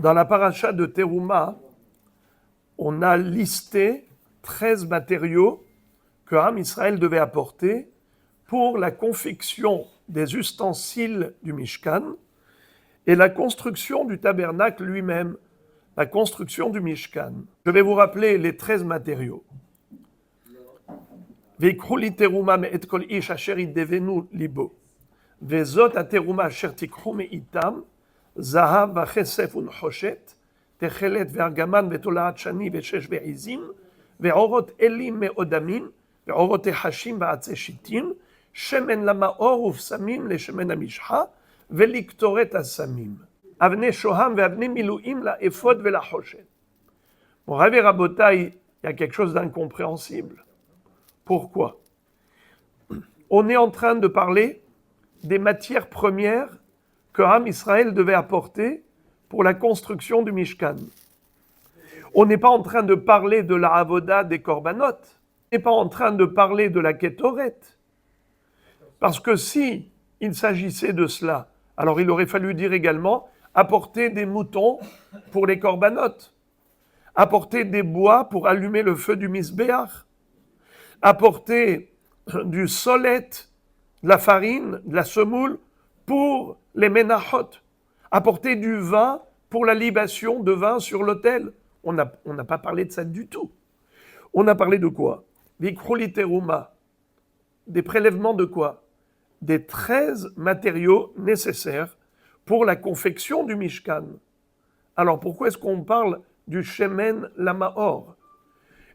Dans la paracha de Teruma, on a listé 13 matériaux que Am Israël devait apporter pour la confection des ustensiles du Mishkan et la construction du tabernacle lui-même, la construction du Mishkan. Je vais vous rappeler les 13 matériaux. ויקחו לי תרומה מאת כל איש אשר ידבנו ליבו, וזאת התרומה אשר תיקחו מאיתם, זהב וכסף ונחושת, תכלת וארגמן ותולעת שני ושש ועזים, ועורות אלים מאודמים, ועורות תחשים ועצי שיטים, שמן למאור ובשמים לשמן המשחה, ולקטורת הסמים. אבני שוהם ואבני מילואים לאפוד ולחושת. Mon rêve et rabotaï, il y a quelque chose d'incompréhensible. Pourquoi? On est en train de parler des matières premières que Am Israël devait apporter pour la construction du Mishkan. On n'est pas en train de parler de la avoda des korbanot. On n'est pas en train de parler de la kétoret. Parce que si il s'agissait de cela, alors il aurait fallu dire également apporter des moutons pour les korbanot, apporter des bois pour allumer le feu du misbéach, apporter du solet, de la farine, de la semoule pour les menachot, apporter du vin pour la libation de vin sur l'autel. On n'a pas parlé de ça du tout. On a parlé de quoi? Vikruli teruma. Des prélèvements de quoi? Des 13 matériaux nécessaires pour la confection du Mishkan. Alors pourquoi est-ce qu'on parle du shemen lamaor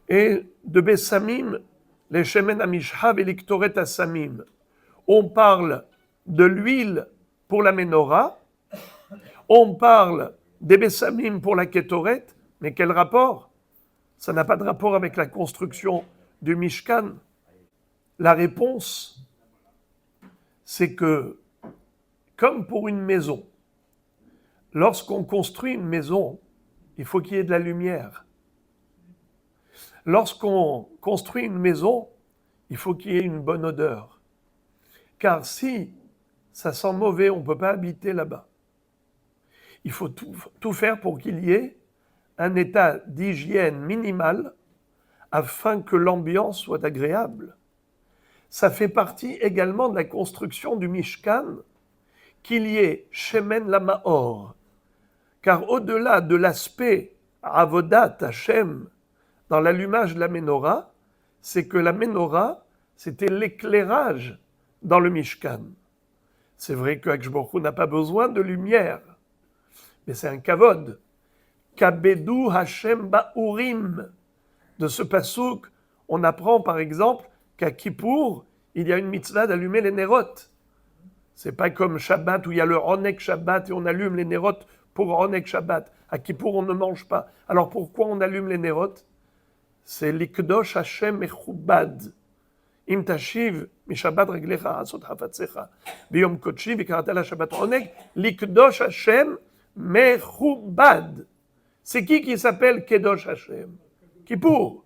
et de Bessamim, les shemen amishha et l'iktoret asamim? On parle de l'huile pour la menorah, on parle des Bessamim pour la kétoret, mais quel rapport? Ça n'a pas de rapport avec la construction du Mishkan. La réponse, c'est que, comme pour une maison, lorsqu'on construit une maison, il faut qu'il y ait de la lumière. Lorsqu'on construit une maison, il faut qu'il y ait une bonne odeur. Car si ça sent mauvais, on ne peut pas habiter là-bas. Il faut tout faire pour qu'il y ait un état d'hygiène minimal afin que l'ambiance soit agréable. Ça fait partie également de la construction du Mishkan, qu'il y ait Shemen Lamaor. Car au-delà de l'aspect Avodat Hashem dans l'allumage de la Ménorah, c'est que la Ménorah, c'était l'éclairage dans le Mishkan. C'est vrai que Akadosh Baruch Hu n'a pas besoin de lumière, mais c'est un kavod. Kabedu Hashem Ba'urim. De ce pasouk, on apprend par exemple qu'à Kippour, il y a une mitzvah d'allumer les nérotes. C'est pas comme Shabbat où il y a le Ronek Shabbat et on allume les nérotes pour Ronek Shabbat. À Kippour, on ne mange pas. Alors pourquoi on allume les nérotes? C'est l'ikdosh Hashem mechubad. Im tashiv mishabbat reglecha asot hafatzecha biyom kodshi v'karata la Shabbat Ronek l'ikdosh Hashem mechubad. C'est qui s'appelle Kedosh Hashem? Kippour.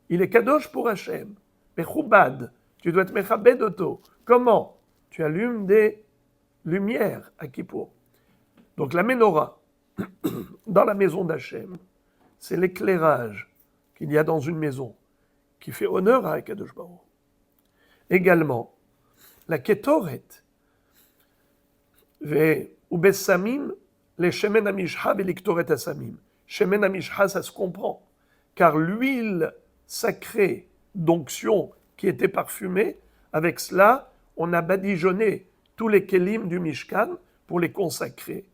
Il est Kadosh pour Hashem. Mechubad. Tu dois être Mechabed Oto. Comment? Tu allumes des lumières à Kippour. Donc la Ménorah, dans la maison d'Hachem, c'est l'éclairage qu'il y a dans une maison qui fait honneur à Akadosh Baruch. Également, la Ketoret, ou Bessamim, les Shemen Amishha et l'Iktoret Asamim. Shemen Amishha, ça se comprend, car l'huile sacrée d'onction qui était parfumée, avec cela, on a badigeonné tous les kelim du Mishkan pour les consacrer.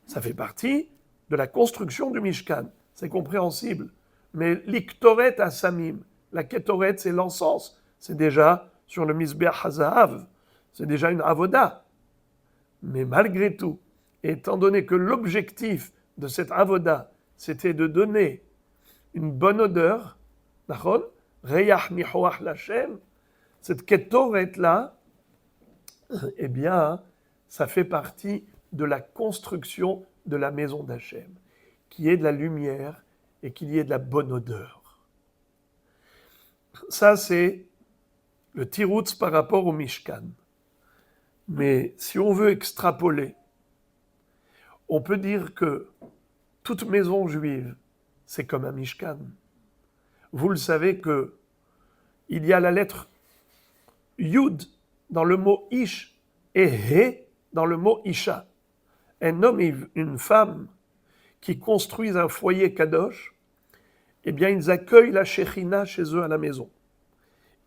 Ça fait partie de la construction du Mishkan. C'est compréhensible. Mais l'iktoret asamim, la ketoret, c'est l'encens. C'est déjà sur le misbeach hazahav. C'est déjà une avoda. Mais malgré tout, étant donné que l'objectif de cette avoda, c'était de donner une bonne odeur, nachon, reyach mihoach lachem, cette ketoret-là, eh bien, ça fait partie de la construction de la maison d'Hachem, qu'il y ait de la lumière et qu'il y ait de la bonne odeur. Ça, c'est le tiroutz par rapport au Mishkan. Mais si on veut extrapoler, on peut dire que toute maison juive, c'est comme un Mishkan. Vous le savez que il y a la lettre Yud dans le mot Ish et He dans le mot Isha. Un homme et une femme qui construisent un foyer Kadosh, eh bien, ils accueillent la Shekhinah chez eux à la maison.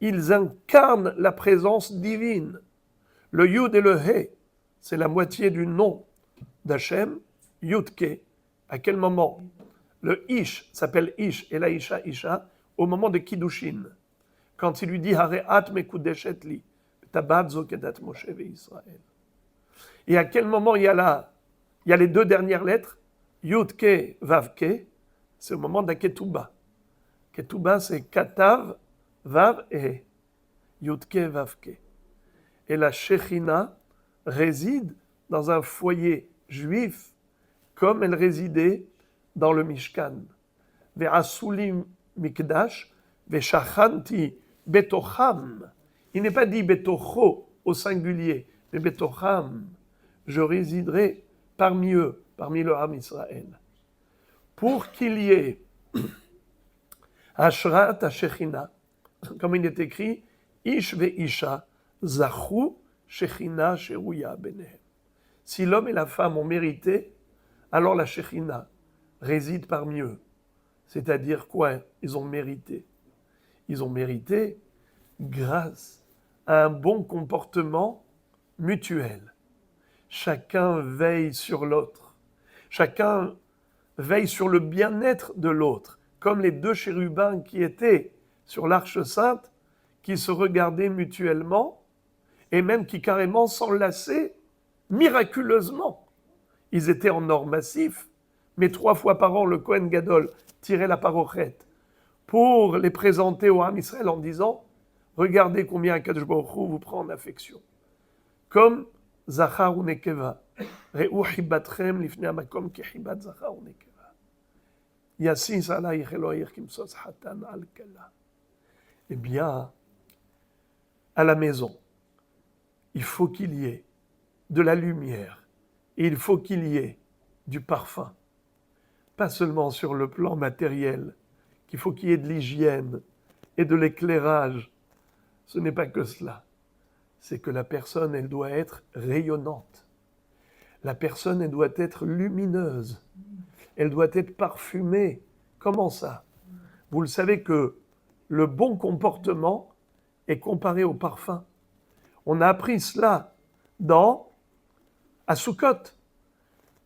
Ils incarnent la présence divine. Le Yud et le He, c'est la moitié du nom d'Hachem, Yud-Ke. À quel moment? Le Ish s'appelle Ish et la Isha, Isha, au moment de Kiddushin. Quand il lui dit Hareat mekudeshet li, tabat zokedat Moshe ve'Israël. Et à quel moment il y a les deux dernières lettres, Yud-Ke, Vav-Ke, c'est au moment de la Ketouba. Ketouba, c'est Katav, Vav et He. Yud-Ke, Vav-Ke. Et la Shekhinah réside dans un foyer juif comme elle résidait dans le Mishkan. Ve'asuli mikdash, ve'shachanti betocham. Il n'est pas dit betocho au singulier, mais betocham. Je résiderai parmi eux, parmi le Ham Israël. Pour qu'il y ait Ashrat HaShekhinah, comme il est écrit, Ish ve'Isha, Zachu Shekhinah Sherouya Benehem. Si l'homme et la femme ont mérité, alors la Shekhinah réside parmi eux. C'est-à-dire quoi? Ils ont mérité. Ils ont mérité grâce à un bon comportement mutuel. Chacun veille sur l'autre. Chacun veille sur le bien-être de l'autre, comme les deux chérubins qui étaient sur l'Arche Sainte, qui se regardaient mutuellement et même qui carrément s'enlaçaient miraculeusement. Ils étaient en or massif, mais 3 fois par an, le Kohen Gadol tirait la parochette pour les présenter au Ham Israël en disant « Regardez combien Akadosh Baruch Hu vous prend en affection. » Comme Zachar ou Nekeva. Re'u hibatchem lifnei hamakom ki hibat Zachar ou Nekeva. Yasis alayich Elohir kimsos hatan al kala. Eh bien, à la maison, il faut qu'il y ait de la lumière et il faut qu'il y ait du parfum. Pas seulement sur le plan matériel, qu'il faut qu'il y ait de l'hygiène et de l'éclairage. Ce n'est pas que cela. C'est que la personne, elle doit être rayonnante. La personne, elle doit être lumineuse. Elle doit être parfumée. Comment ça? Vous le savez que le bon comportement est comparé au parfum. On a appris cela à Sukkot,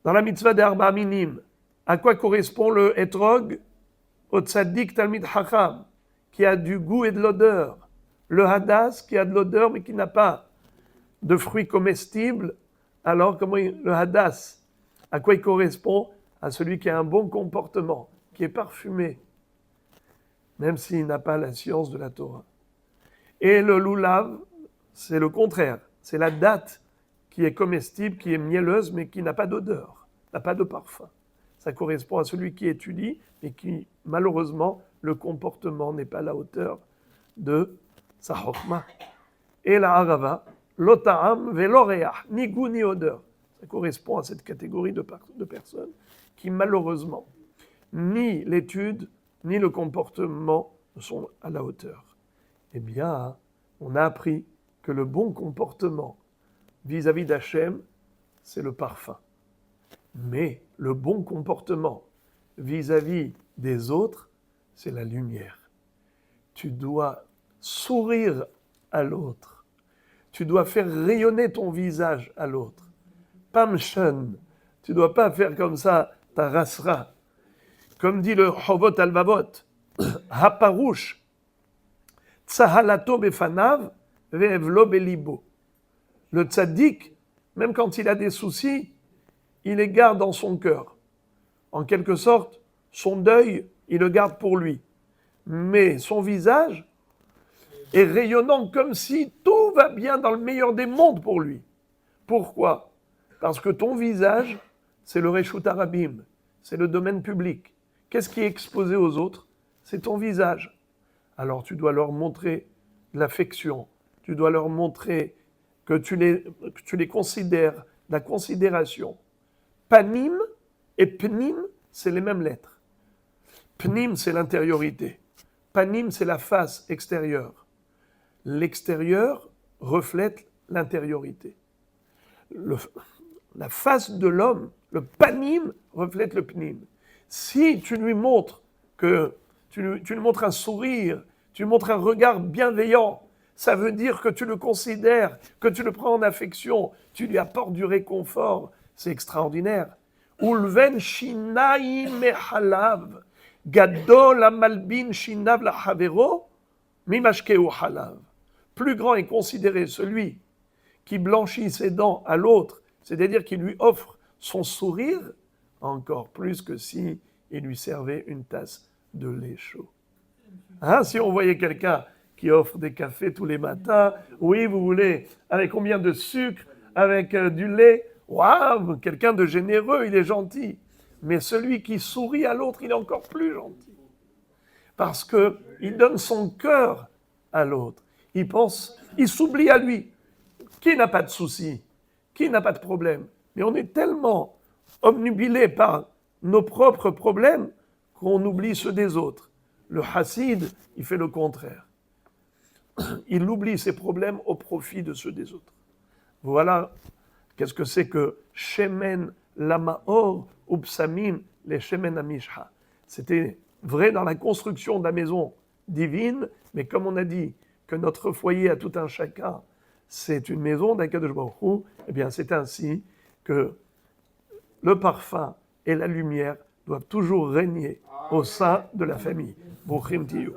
dans la mitzvah des Arba Minim. À quoi correspond le etrog? Au tzaddik talmid chacham, qui a du goût et de l'odeur. Le hadas, qui a de l'odeur mais qui n'a pas de fruits comestibles. Alors, le hadas, à quoi il correspond? À celui qui a un bon comportement, qui est parfumé, même s'il n'a pas la science de la Torah. Et le lulav, c'est le contraire. C'est la date qui est comestible, qui est mielleuse, mais qui n'a pas d'odeur, n'a pas de parfum. Ça correspond à celui qui étudie, mais qui, malheureusement, le comportement n'est pas à la hauteur de sa chokma. Et la harava, l'ota'am veloreach, ni goût ni odeur. Ça correspond à cette catégorie de personnes qui, malheureusement, ni l'étude, ni le comportement ne sont à la hauteur. Eh bien, on a appris que le bon comportement vis-à-vis d'Hachem, c'est le parfum. Mais le bon comportement vis-à-vis des autres, c'est la lumière. Tu dois sourire à l'autre. Tu dois faire rayonner ton visage à l'autre. Pamshan, tu ne dois pas faire comme ça ta rasra. Comme dit le Chovot Alvavot, Haparouche, Tsahalato befanav, ve'evlo belibo. Le tzaddik, même quand il a des soucis, il les garde dans son cœur. En quelque sorte, son deuil, il le garde pour lui. Mais son visage est rayonnant comme si tout va bien dans le meilleur des mondes pour lui. Pourquoi? Parce que ton visage, c'est le Reshut Harabim, c'est le domaine public. Qu'est-ce qui est exposé aux autres? C'est ton visage. Alors tu dois leur montrer de l'affection, tu dois leur montrer que tu les considères, la considération. Panim et pnim, c'est les mêmes lettres. Pnim, c'est l'intériorité. Panim, c'est la face extérieure. L'extérieur reflète l'intériorité. La face de l'homme, le panim, reflète le pnim. Si tu lui montres tu lui montres un sourire, tu lui montres un regard bienveillant, ça veut dire que tu le considères, que tu le prends en affection, tu lui apportes du réconfort. C'est extraordinaire. Ulven shinaim mehalav, gadol amalbin shinav lahavero, mimashkeu halav. Plus grand est considéré celui qui blanchit ses dents à l'autre, c'est-à-dire qui lui offre son sourire, encore plus que si il lui servait une tasse de lait chaud. Hein, si on voyait quelqu'un qui offre des cafés tous les matins, oui, vous voulez, avec combien de sucre, avec du lait, waouh, quelqu'un de généreux, il est gentil. Mais celui qui sourit à l'autre, il est encore plus gentil. Parce qu'il donne son cœur à l'autre. Il s'oublie à lui. Qui n'a pas de soucis? Qui n'a pas de problème? Mais on est tellement obnubilé par nos propres problèmes qu'on oublie ceux des autres. Le hassid, il fait le contraire. Il oublie ses problèmes au profit de ceux des autres. Voilà qu'est-ce que c'est que Shemen Lamaor ou Psamim les Shemen Amishha. C'était vrai dans la construction de la maison divine, mais comme on a dit que notre foyer à tout un chacun, c'est une maison d'Akadosh Baruch Hu, eh bien c'est ainsi que le parfum et la lumière doivent toujours régner au sein de la famille. Brouchim Tiyou.